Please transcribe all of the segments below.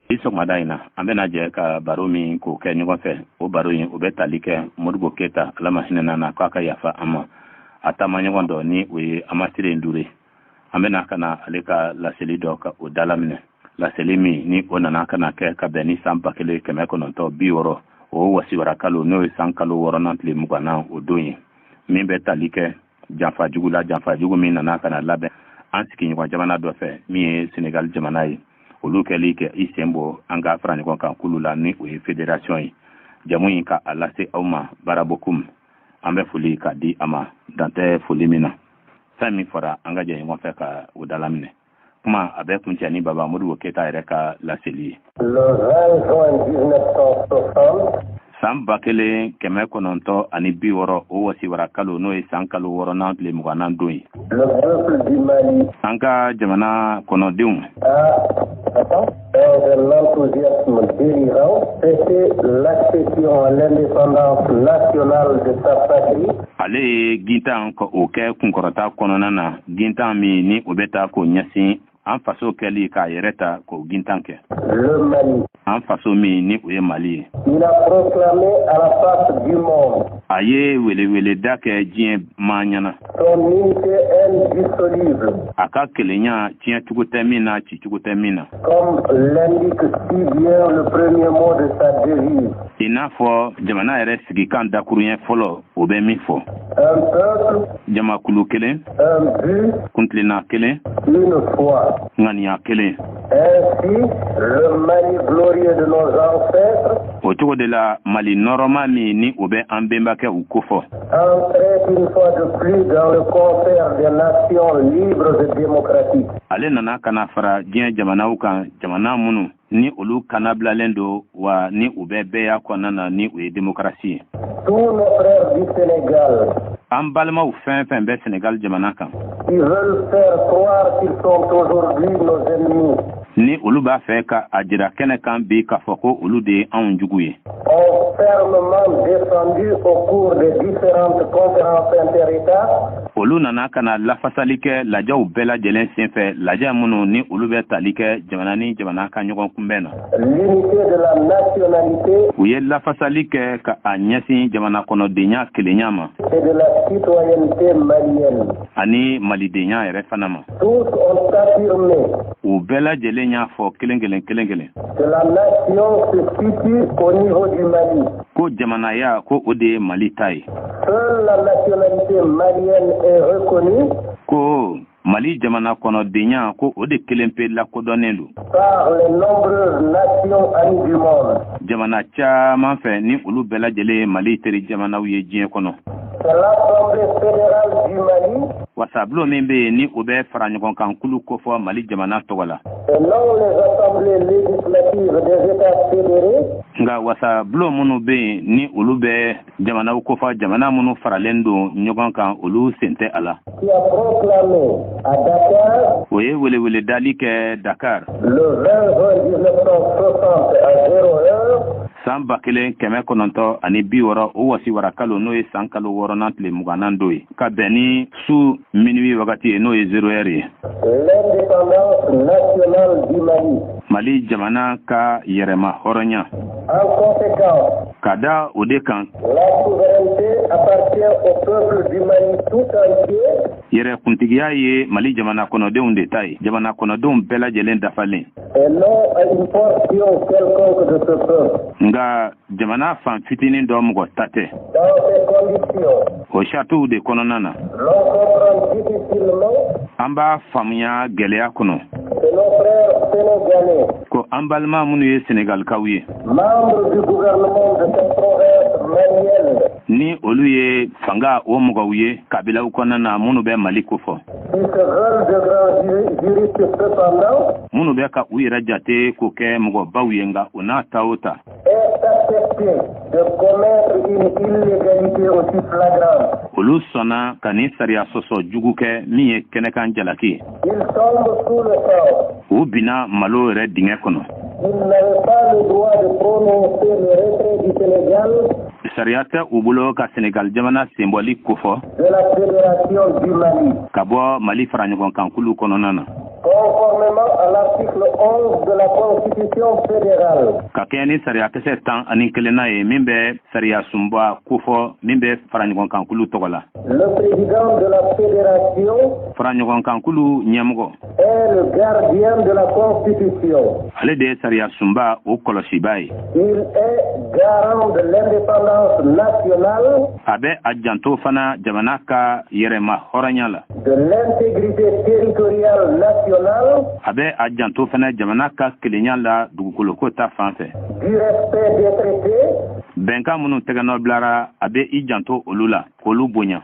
Isomada ina ambena je ka baro min ko ke nyugo fe o baro yin o betalike Modibo Keita alama hinana na kwaka yafa ama atama nyugo ni we amatire ndure ambena kana aleka la selido ka o dalamne la selimi ni onana kana ke ka beni samba kele keme ko nonto biworo o wasiwara kalo no sankalo worona tle mugana o doyin min betalike janfa jugu min nana kana labe ansiki nyugo jamana do fe mi Senegal jamana yi olu kɛli kɛ isembo an ka fara ɲɔgɔn kan kulu la ni o ye fédération ye jamu in ka a lase aw ma barabokum an bɛ foli ka di a ma dantɛ foli min na fɛn min fɔra an ka jɛ ɲɔgɔn fɛ ka o dalaminɛ kuma a bɛ kuncɛ ni baba Modibo Keita yɛrɛ ka laseli ye. Le 20 juin 1960 san 1960 o wasiwara kalo n'o ye san kalo 6nan tile 20nan don ye. Le peuple du Mali an ka jamana kɔnɔdenw un enthousiasme délirant, c'était l'accession à l'indépendance nationale de sa patrie. Ale ye gintan ka o kɛ kunkɔrɔta kɔnɔna na gintan min ni o bɛ taa k'o ɲɛsin an faso kɛli k'a yɛrɛ ta k'o gintan kɛ. Le Mali. An faso min ni o ye Mali ye. Il a proclamé à la face du monde. A ye weleweleda kɛ diɲɛ maa ɲɛna. Son unité indissoluble. A ka kelenya tiɲɛcogo tɛ min na cicogo tɛ min na. Comme l'indique si bien le premier mot de sa devise. I n'a fɔ jamana yɛrɛ sigikan dakuruɲɛ fɔlɔ o bɛ min fɔ. Un peuple. Jamakulu kelen. Un but. Kuntilenna kelen. Une foi. Ŋaniya kelen. Ainsi, le Mali glorieux de nos ancêtres. O cogo de la Mali nɔrɔma min ni o bɛ an bɛnbakɛ u kofɔ. Entrait une fois de plus dans le concert des nations libres et démocratiques. Ale nana kana fara diɲɛ jamanaw kan jamana minnu ni olu kanabilalen do wa ni u bɛ bɛɛ kɔnɔna na ni o ye démocratie ye. Tous nos frères du Sénégal. An balimaw fɛn fɛn bɛ Sénégal jamana kan. Ils veulent faire croire qu'ils sont aujourd'hui nos ennemis. Ni olu b'a fɛ ka a jira kɛnɛ kan bi k'a fɔ ko olu de ye anw jugu ye. Ont fermement défendu au cours des différentes conférences inter-États. Olu nana kana lafasali kɛ lajɛw bɛɛ lajɛlen senfɛ lajɛ minnu ni olu bɛ tali kɛ jamana ni jamana ka ɲɔgɔn kunbɛn na. L'unité de la nationalité. U ye lafasali kɛ ka a ɲɛsin jamana kɔnɔdenya kelenya ma. Et de la citoyenneté malienne. Ani malidenya yɛrɛ fana ma. Tous ont affirmé. U bɛɛ lajɛlen y'a fɔ kelen kelen. Que la nation se situe au niveau du Mali. Ko jamanaya ko o de ye Mali ta ye. Seule la nationalité malienne est reconnue. Ko Mali jamana kɔnɔdenya ko o de kelen pe lakodɔnnen do. Par les nombreuses nations amies du monde. Jamana caman fɛ ni olu bɛɛ lajɛlen ye Mali teri jamanaw ye diɲɛ kɔnɔ. C'est l'Assemblée fédérale du Mali. Wasabulon min bɛ yen ni o bɛ fara ɲɔgɔn kan kulu kofɔ Mali jamana tɔgɔ la. Et non les assemblées législatives des États fédérés. Nka wasabulon minnu bɛ yen ni olu bɛ jamanaw kofɔ jamana minnu faralen don ɲɔgɔn kan olu sen tɛ a la. Qui a proclamé à Dakar. O ye weleweledali kɛ Dakar. Le 20 juin 1960 à 0h. San 1960 o wasiwara kalo n'o ye san kalo 6nan tile 20nan don ye ka bɛn ni su minuit wagati ye n'o ye 0h ye. L'indépendance nationale du Mali. Mali jamana ka yɛrɛma hɔrɔnya. En conséquence. Ka da o de kan. La souveraineté appartient au peuple du Mali tout entier. Yɛrɛ kuntigiya ye Mali jamana kɔnɔdenw de ta ye. Jamana kɔnɔdenw bɛɛ lajɛlen dafalen. Et non à une portion quelconque de ce peuple. Nga jamana fan fitinin dɔ mɔgɔ ta tɛ. Dans ces conditions. O château de kɔnɔna na. L'on comprend difficilement. An b'a faamuya gɛlɛya kɔnɔ. Que nos frères sénégalais. Ko an balima minnu ye Sénégalikaw ye. Membres du gouvernement de cette province malienne. Ni olu ye fanga o mɔgɔw ye kabilaw kɔnɔna na minnu bɛ Mali kofɔ. Qui se veulent de grands juristes cependant. Minnu bɛ ka u yɛrɛ jate k'o kɛ mɔgɔbaw ye nka o n'a ta o ta. Est accepté de commettre une illégalité aussi flagrante. Olu sɔnna ka ni sariya sɔsɔ jugu kɛ min ye kɛnɛkan jalaki. Ils tombent sous le sang. U bina malo yɛrɛ dingɛ kɔnɔ. Ils n'avaient pas le droit de prononcer le retrait du Sénégal. Sariya tɛ u bolo ka Sénégal jamana senbɔli kofɔ. De la fédération du Mali. Ka bɔ Mali fara ɲɔgɔn kan kulu kɔnɔna na. conformément à l'article 11 de la Constitution fédérale. Kakeni sariya kese tan ani kelena ye mimbe sariya sumba kufo mimbe farangon kankulu togola. Le président de la fédération farangon kankulu nyamugo est le gardien de la Constitution. Ale de sariya sumba o kolosibai. Il est garant de l'indépendance nationale. Abe ajanto fana jamanaka yerema horanyala. De l'intégrité territoriale nationale. Abe ajanto fana jamanaka kelenyala dugukoloko ta fanfe. Du respect des traités. Benka munu tegano blara abe ijanto olula kolu bonya.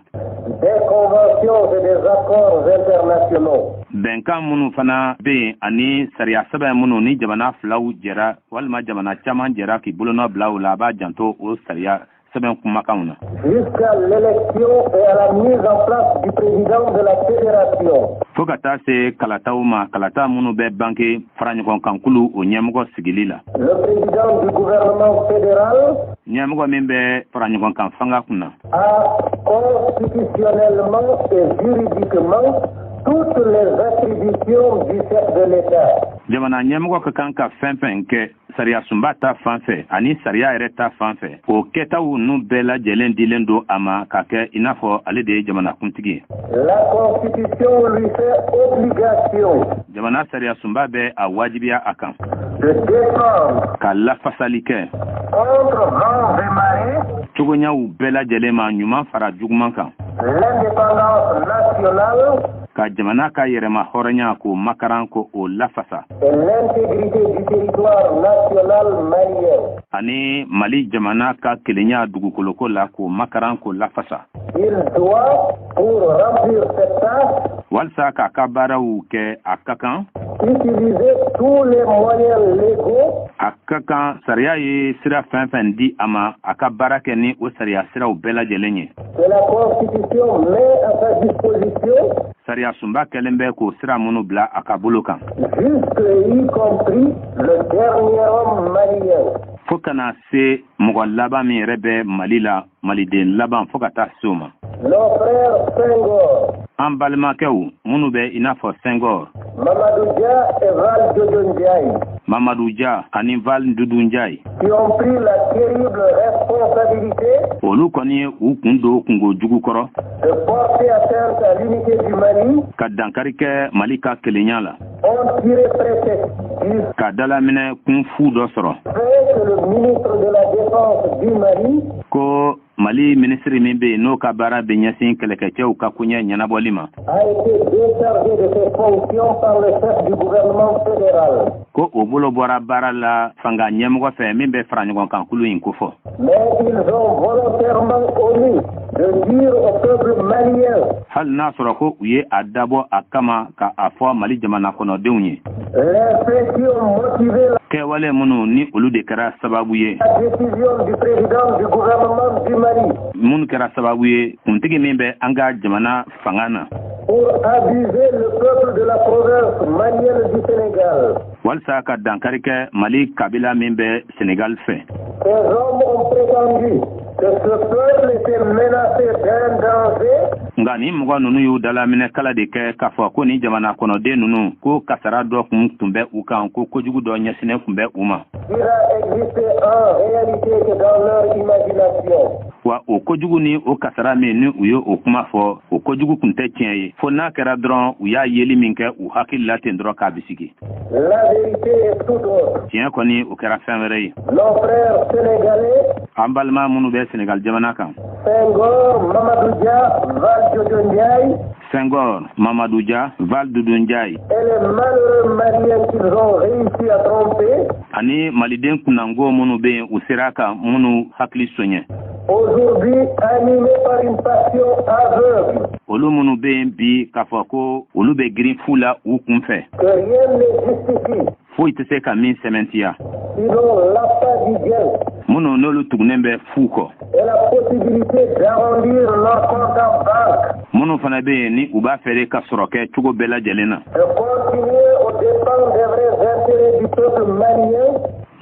Des conventions et des accords internationaux. Benka munu fana be ani sariya saba munu ni jamana flaw jera walma jamana chaman jera ki bulono blaw la ba janto o sariya saba kumakauna. Jusqu'à l'élection et à la mise en place du président de la fédération. Fokata se kalatauma kalata munu be banke faranyukon kankulu o nyamugo sigilila. Le président du gouvernement fédéral nyamugo mimbe faranyukon kan fanga kuna. A constitutionnellement et juridiquement toutes les attributions du chef de l'État. Jamana nyamugo kanka fenfenke sariya sumbata fanfe ani sariya ereta fanfe o ketawu nu bela jelen dilendo ama kake inafo ale de jamana kuntigi. La constitution lui fait obligation. Jamana sariya sumba be a wajibia akan. De défendre. Ka la fasalike. Contre vents et marées. Tugonya u bela jelema nyuma fara jugman kan. L'indépendance nationale. Ka jamana ka yerema horanya ko makaran ko o lafasa. Et l'intégrité du territoire national malien. Ani Mali jamana ka kelenya dugukoloko la ko makaran ko lafasa. Il doit, pour remplir cette tâche, walsa ka kabarawu ke akakan utiliser tous les moyens légaux. Akakan sariya ye sira fenfen di ama akabarake ni o sariya sira u bela jelenye. Que la Constitution met à sa disposition. Sariya sumba kelembe ko sira munu bla akabulukan. Jusque y compris le dernier homme malien. Fokana se mogo laban mi rebe Malila Maliden laban fokata suma. Nos frères Senghor. An balimakɛw minnu bɛ i n'a fɔ Senghor. Mamadou Dia et Val Dodo Ndiaye. Mamadou Dia ani Val Dodo Ndiaye. Qui ont pris la terrible responsabilité. Olu kɔni u kun don kungo jugu kɔrɔ. De porter atteinte à l'unité du Mali. Ka dankari kɛ Mali ka kelenya la. Ont tiré prétexte. Ka dalaminɛ kun fu dɔ sɔrɔ. Que le ministre de la Défense du Mali. Ko Mali ministre min bɛ n'o ka baara bɛ ɲɛsin kɛlɛkɛcɛw ka koɲɛ ɲɛnabɔli ma. A été déchargé de ses fonctions par le chef du gouvernement fédéral. Ko o bolo bɔra baara la fanga ɲɛmɔgɔ fɛ min bɛ fara ɲɔgɔn kan kulu in kofɔ. Mais ils ont volontairement omis de dire au peuple malien. Hali n'a sɔrɔ ko u ye a dabɔ a kama ka a fɔ Mali jamana kɔnɔdenw ye. Les faits qui ont motivé kɛwale minnu ni olu de kɛra sababu ye. La décision du président du gouvernement du Mali. Minnu kɛra sababu ye kuntigi min bɛ an ka jamana fanga na. Pour abuser le peuple de la province malienne du Sénégal. Walsa ka dankari kɛ Mali kabila min bɛ Sénégal fɛ. Ces hommes ont prétendu que ce peuple était menacé d'un danger. Nga ni mɔgɔ ninnu y'u dalaminɛ kala de kɛ k'a fɔ ko ni jamana kɔnɔden ninnu ko kasara dɔ tun bɛ u kan ko kojugu dɔ ɲɛsinnen tun bɛ u ma. Il a existé en réalité que dans leur imagination. Wa o kojugu ni o kasara min ni u ye o kuma fɔ o kojugu tun tɛ tiɲɛ ye fo n'a kɛra dɔrɔn u y'a yeli min kɛ u hakili la ten dɔrɔn k'a bisigi. La vérité est tout autre. Tiɲɛ kɔni o kɛra fɛn wɛrɛ ye. Nos frères sénégalais. An balima minnu bɛ Sénégal jamana kan. Senghor, Mamadou Dia, Val Dodo Ndiaye. Senghor, Mamadou Dia, Val Dodo Ndiaye. Et les malheureux Maliens qu'ils ont réussi à tromper. Ani maliden kunango minnu bɛ yen u sera ka minnu hakili soɲɛ. Aujourd'hui animés par une passion aveugle. Olu minnu bɛ yen bi k'a fɔ ko olu bɛ girin fu la u kun fɛ. Que rien ne justifie. Foyi tɛ se ka min sɛmɛntiya. Sinon l'appât du bien. Minnu n'olu tugunen bɛ fu kɔ. Et la possibilité d'arrondir leur compte en banque. Minnu fana bɛ yen ni u b'a fɛ ka sɔrɔ kɛ cogo bɛɛ lajɛlen na. De continuer aux dépens des vrais intérêts du peuple malien.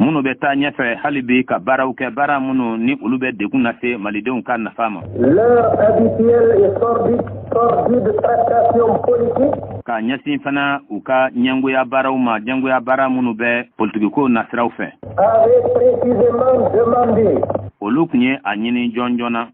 munu be taa ɲɛfɛ hali bi ka baaraw kɛ baara minnu ni olu bɛ degun lase malidenw ka nafa ma. Leur habituelle et sordide tractation politique. Ka ɲɛsin fana u ka ɲɛngoya baaraw ma ɲɛngoya baara minnu bɛ politigiko nasiraw fɛ. Avait précisément demandé. Olu tun ye a ɲini jɔn joona.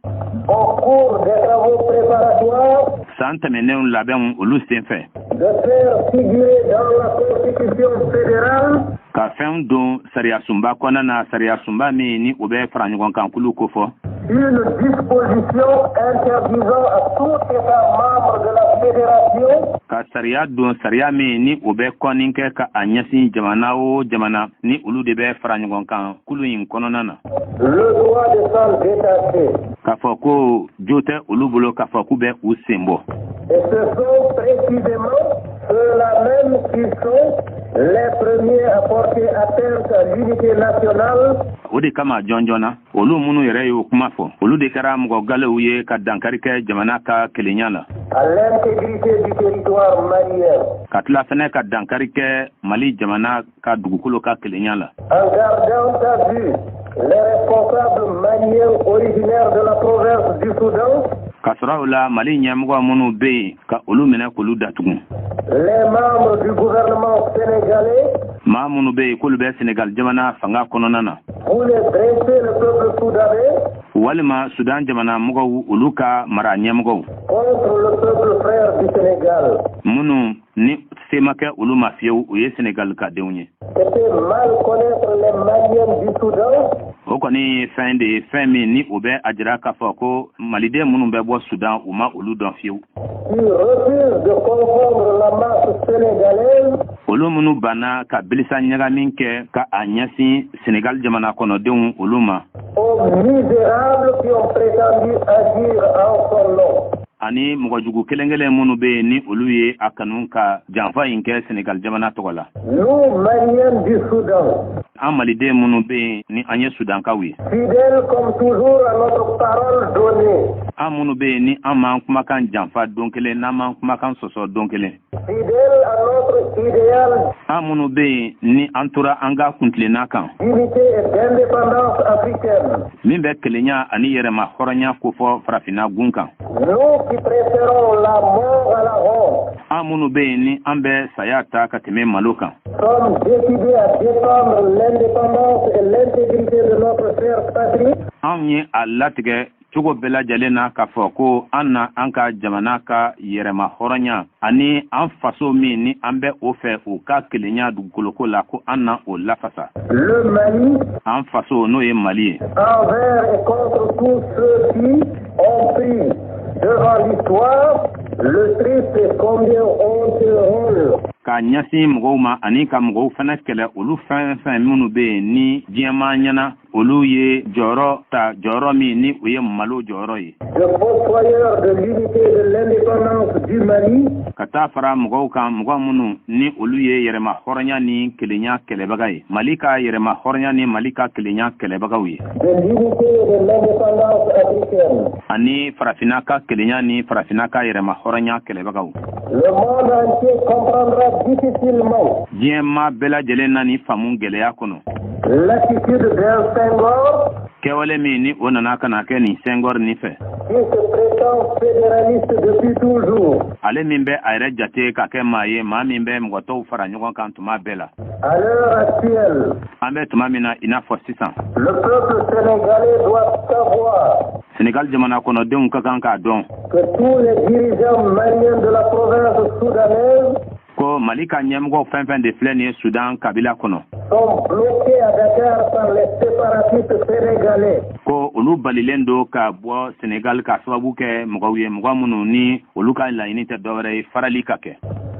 Au cours des travaux préparatoires. San tɛmɛnenw labɛnw olu senfɛ. De faire figurer dans la Constitution fédérale. Ka fɛn don sariya sunba kɔnɔna na sariya sunba min ni o bɛ fara ɲɔgɔn kan kulu ko fɔ. Une disposition interdisant à tout État membre de la fédération. Ka sariya don sariya min ni o bɛ kɔni kɛ ka a ɲɛsin jamana o jamana ni olu de bɛ fara ɲɔgɔn kan kulu in kɔnɔna na. Le droit de s'en détacher. K'a fɔ ko jo tɛ olu bolo k'a fɔ k'u bɛ u sen bɔ. Et ce sont précisément ceux-là même qui sont les premiers à porter atteinte à l'unité nationale. O de kama jɔn joona olu minnu yɛrɛ y'o kuma fɔ olu de kɛra mɔgɔ galew ye ka dankari kɛ jamana ka kelenya la. À l'intégrité du territoire malien. Ka tila fɛnɛ ka dankari kɛ Mali jamana ka dugukolo ka kelenya la. En gardant à vue les responsables maliens originaires de la province du Soudan. Ka sɔrɔ o la Mali ɲɛmɔgɔ minnu bɛ yen ka olu minɛ k'olu datugu. Les membres du gouvernement sénégalais. Maa minnu bɛ yen k'olu bɛ Sénégal jamana fanga kɔnɔna na. Voulaient dresser le peuple soudanais. Walima Sudan jamana mɔgɔw olu ka mara ɲɛmɔgɔw. Contre le peuple frère du Sénégal. Minnu ni se ma kɛ olu ma fiyewu o ye Sénégal ka denw ye. C'était mal connaître les Maliens du Soudan. O kɔni fɛn de ye fɛn min ni o bɛ a jira k'a fɔ ko maliden minnu bɛ bɔ Sudan u ma olu dɔn fiyewu. Qui refuse de confondre la masse sénégalaise. Olu minnu banna ka bilisa ɲagamin kɛ ka a ɲɛsin Sénégal jamana kɔnɔdenw olu ma. Aux misérables qui ont prétendu agir en son nom. Ani mɔgɔ jugu kelen-kelen minnu bɛ yen ni olu ye a kanu ka janfa in kɛ Sénégal jamana tɔgɔ la. Nous, Maliens du Soudan. An maliden minnu bɛ yen ni an ye Sudankaw ye. Fidèles comme toujours à notre parole donnée. An minnu bɛ yen ni an m'an kumakan janfa don kelen n'an m'an kumakan sɔsɔ don kelen. Fidèles à notre idéal. An minnu bɛ yen ni an tora an ka kuntilenna kan. D'unité et d'indépendance africaine. Min bɛ kelenya ani yɛrɛma hɔrɔnya kofɔ farafinna gun kan. Nous qui préférons la mort à la honte. An minnu bɛ yen ni an bɛ saya ta ka tɛmɛ malo kan. Sommes décidés à défendre l'indépendance et l'intégrité de notre chère patrie. An ye a latigɛ cogo bɛɛ lajɛlen na k'a fɔ ko an na an ka jamana ka yɛrɛma hɔrɔnya ani an faso min ni an bɛ o fɛ o ka kelenya dugukoloko la ko an na o lafasa. Le Mali. An faso n'o ye Mali ye. Envers et contre tous ceux qui ont pris devant l'histoire le triste et combien honteux rôle. Ka ɲɛsin mɔgɔw ma ani ka mɔgɔw fana kɛlɛ olu fɛn fɛn minnu bɛ yen ni diɲɛma ɲɛna olu ye jɔyɔrɔ ta jɔyɔrɔ min ni o ye malo jɔyɔrɔ ye. Le pourvoyeur de l'unité et de l'indépendance du Mali. Ka taa fara mɔgɔw kan mɔgɔ minnu ni olu ye yɛrɛma hɔrɔnya ni kelenya kɛlɛbaga ye. Mali ka yɛrɛma hɔrɔnya ni Mali ka kelenya kɛlɛbagaw ye. De l'unité et de l'indépendance africaine. Ani farafinna ka kelenya ni farafinna ka yɛrɛma hɔrɔnya kɛlɛbagaw. Le monde entier comprendra difficilement. Diɲɛma bɛɛ lajɛlen na ni faamu gɛlɛya kɔnɔ. L'attitude d'un Senghor. Kɛwale min ni o nana ka na kɛ nin Senghor nin fɛ. Qui se prétend fédéraliste depuis toujours. Ale min bɛ a yɛrɛ jate ka kɛ maa ye maa min bɛ mɔgɔ tɔw fara ɲɔgɔn kan tuma bɛɛ la. À l'heure actuelle. An bɛ tuma min na i n'a fɔ sisan. Le peuple sénégalais doit savoir. Sénégal jamana kɔnɔdenw ka kan k'a dɔn. Que tous les dirigeants maliens de la province soudanaise. Ko Mali ka ɲɛmɔgɔ fɛn fɛn de filɛ nin ye Sudan kabila kɔnɔ. Sont bloqués à Dakar par les séparatistes sénégalais. Ko olu balilen do ka bɔ Sénégal ka sababu kɛ mɔgɔw ye mɔgɔ minnu ni olu ka laɲini tɛ dɔwɛrɛ ye farali ka kɛ.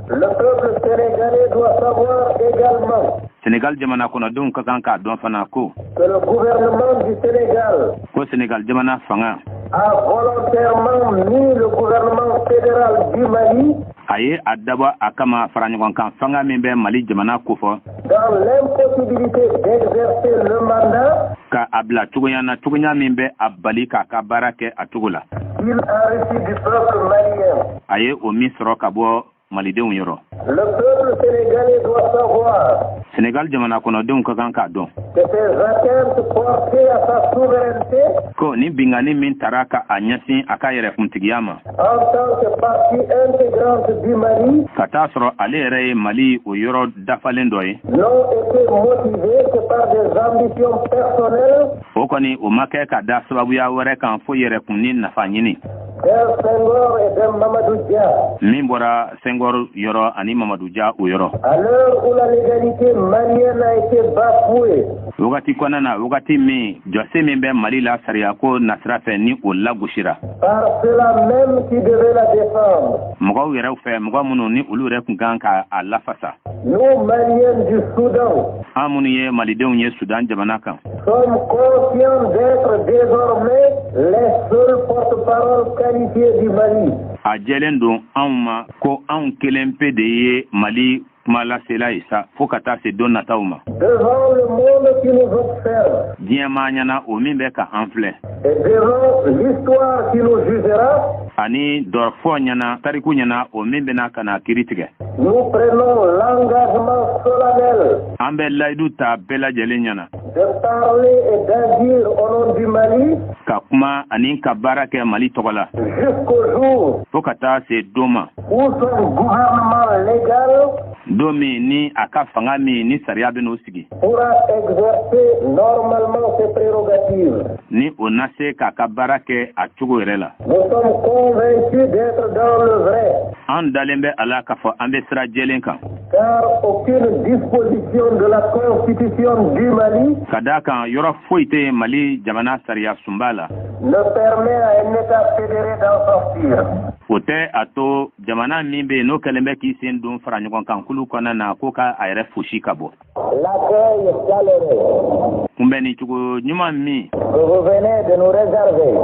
Le peuple sénégalais doit savoir également. Sénégal jamana kɔnɔdenw ka kan k'a dɔn fana ko. Que le gouvernement du Sénégal. Ko Sénégal jamana fanga. A volontairement mis le gouvernement fédéral du Mali. A ye a dabɔ a kama fara ɲɔgɔn kan fanga min bɛ Mali jamana kofɔ. Dans l'impossibilité d'exercer le mandat. Ka a bila cogoya na cogoya min bɛ a bali k'a ka baara kɛ a cogo la. Il a reçu du peuple malien. A ye o min sɔrɔ ka bɔ malidenw yɔrɔ. Le peuple sénégalais doit savoir Sénégal jamana kɔnɔdenw ka kan k'a dɔn. que ces atteintes portées à sa souveraineté Ko ni bingani min tara ka a ɲɛsin a ka yɛrɛkuntigiya ma. en tant que partie intégrante du Mali Ka t'a sɔrɔ ale yɛrɛ ye Mali o yɔrɔ dafalen dɔ ye. n'ont été motivées que par des ambitions personnelles O kɔni o ma kɛ ka da sababuya wɛrɛ kan fo yɛrɛkun ni nafa ɲini. d'un Senghor et d'un Mamadou Dia. Min bɔra Senghor yɔrɔ ani Mamadou Dia o yɔrɔ. À l'heure où la légalité malienne a été bafouée, Wagati kɔnɔna na wagati min jɔse min bɛ Mali la sariya ko nasira fɛ ni o lagosira. par ceux-là même qui devaient la défendre, Mɔgɔw yɛrɛ fɛ mɔgɔ minnu ni olu yɛrɛ kun kan ka a lafasa. nous, Maliens du Soudan, An minnu ye malidenw ye Sudan jamana kan. sommes conscients d'être désormais les seuls porte-parole qualifiés du Mali. A jɛlen don anw ma ko anw kelen pe de ye Mali kuma lasela ye sa fo ka taa se don nataw ma. Devant le monde qui nous observe Diɲɛmaa ɲɛna o min bɛ ka an filɛ. et devant l'histoire qui nous jugera, Ani dɔrɔfɔ ɲɛna tariku ɲɛna o min bɛna ka na kiiri tigɛ. nous prenons l'engagement solennel An bɛ layidu ta bɛɛ lajɛlen ɲɛna. de parler et d'agir au nom du Mali Ka kuma ani ka baara kɛ Mali tɔgɔ la. jusqu'au jour Fo ka taa se don ma. où son gouvernement légal Don min ni a ka fanga min ni sariya bɛ n'o sigi. pourra exercer normalement ses prérogatives. Ni o na se k'a ka baara kɛ a cogo yɛrɛ la. Nous sommes convaincus d'être dans le vrai, An dalen bɛ a la k'a fɔ an bɛ sira jɛlen kan. car aucune disposition de la Constitution du Mali Ka d'a kan yɔrɔ foyi tɛ Mali jamana sariya sunba la. ne permet à un État fédéré d'en sortir. O tɛ a to jamana min bɛ yen n'o kɛlen bɛ k'i sen don fara ɲɔgɔn kan kulu kɔnɔna na ko ka a yɛrɛ fosi ka bɔ. L'accueil chaleureux Kunbɛnni cogo ɲuman min que vous venez de nous réserver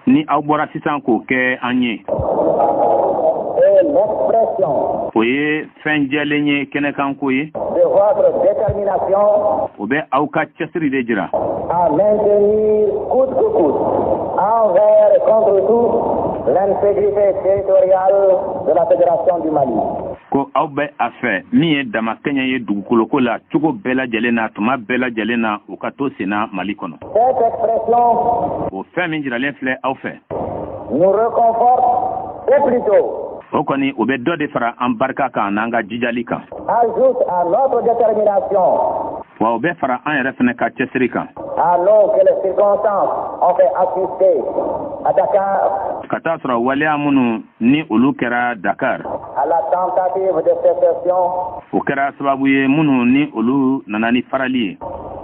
ni aw bɔra sisan k'o kɛ an ye. est l'expression O ye fɛn jɛlen ye kɛnɛkanko ye. de votre détermination O bɛ aw ka cɛsiri de jira. à maintenir coûte que coûte, envers et contre tout, l'intégrité territoriale de la Fédération du Mali. Ko aw bɛ a fɛ min ye damakɛɲɛ ye dugukoloko la cogo bɛɛ lajɛlen na tuma bɛɛ lajɛlen na o ka to senna Mali kɔnɔ. Cette expression O fɛn min jiralen filɛ aw fɛ. nous réconforte, ou plutôt O kɔni o bɛ dɔ de fara an barika kan n'an ka jijali kan. ajoute à notre détermination, Wa o bɛ fara an yɛrɛ fɛnɛ ka cɛsiri kan. à nous que les circonstances ont fait assister à Dakar Ka taa sɔrɔ waleya minnu ni olu kɛra Dakar. à la tentative de sécession O kɛra sababu ye minnu ni olu nana ni farali ye.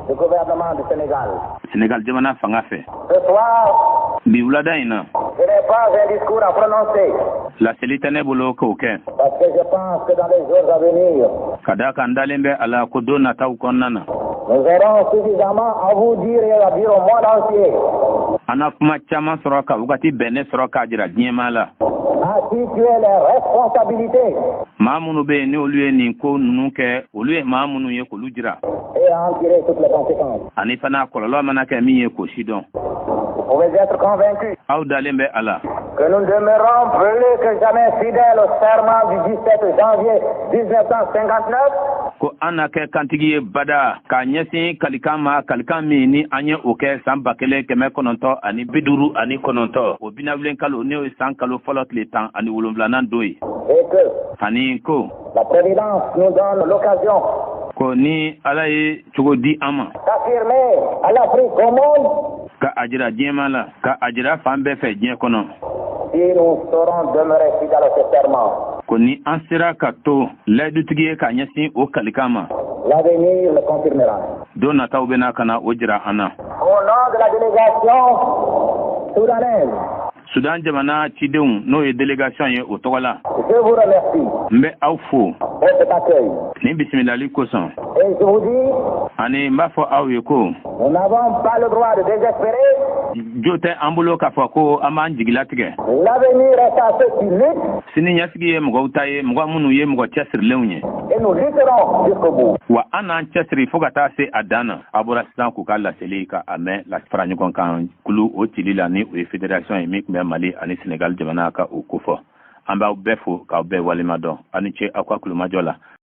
du gouvernement du Sénégal. Sénégal jamana fanga fɛ. Ce soir, Bi wulada in na je n'ai pas un discours à prononcer, laseli tɛ ne bolo k'o kɛ. parce que je pense que dans les jours à venir, Ka d'a kan n dalen bɛ a la ko don nataw kɔnɔna na. nous aurons suffisamment à vous dire et à dire au monde entier An na kuma caman sɔrɔ ka wagati bɛnnen sɔrɔ k'a jira diɲɛma la. à situer les responsabilités Maa minnu bɛ yen ni olu ye nin ko ninnu kɛ olu ye maa minnu ye k'olu jira. et à en tirer toutes les conséquences. Ani fana kɔlɔlɔ mana kɛ min ye k'o si dɔn. Vous pouvez être convaincus Aw dalen bɛ a la. que nous demeurons plus que jamais fidèles au serment du 17 janvier 1959 Ko an na kɛ kantigi ye bada k'a ɲɛsin kalikan ma kalikan min ni an ye o kɛ san 1959 ani 59. O binafilen kalo n'o ye san kalo fɔlɔ tile 17 don ye. et que Ani ko la Providence nous donne l'occasion ko ni Ala ye cogo di an ma. d'affirmer à l'Afrique au monde Ka a jira diɲɛma la ka a jira fan bɛɛ fɛ diɲɛ kɔnɔ. si nous saurons demeurer fidèles à ce serment. Ko ni an sera ka to layidutigi ye k'a ɲɛsin o kalikan ma. L'avenir le confirmera. Don nataw bɛna ka na o jira an na. Au nom de la délégation soudanaise, Sudan jamana cidenw n'o ye délégation ye o tɔgɔ la. je vous remercie N bɛ aw fo pour cet accueil. ni bisimilali kosɔn. Et je vous dis, Ani n b'a fɔ aw ye ko nous n'avons pas le droit de désespérer. jo tɛ an bolo k'a fɔ ko an b'an jigilatigɛ. L'avenir est à ceux qui luttent Sini ɲɛsigi ye mɔgɔw ta ye mɔgɔ minnu ye mɔgɔ cɛsirilenw ye. et nous lutterons jusqu'au bout. Wa an n'an cɛsiri fo ka taa se a dan na. A bɔra sisan k'u ka laseli ka a mɛn la fara ɲɔgɔn kan kulu o cili la ni o ye fédération ye min tun bɛ Mali ani Sénégal jamana ka o kofɔ. an b'aw bɛɛ fo k'aw bɛɛ walemadɔn aw ni ce aw ka kulomajɔ la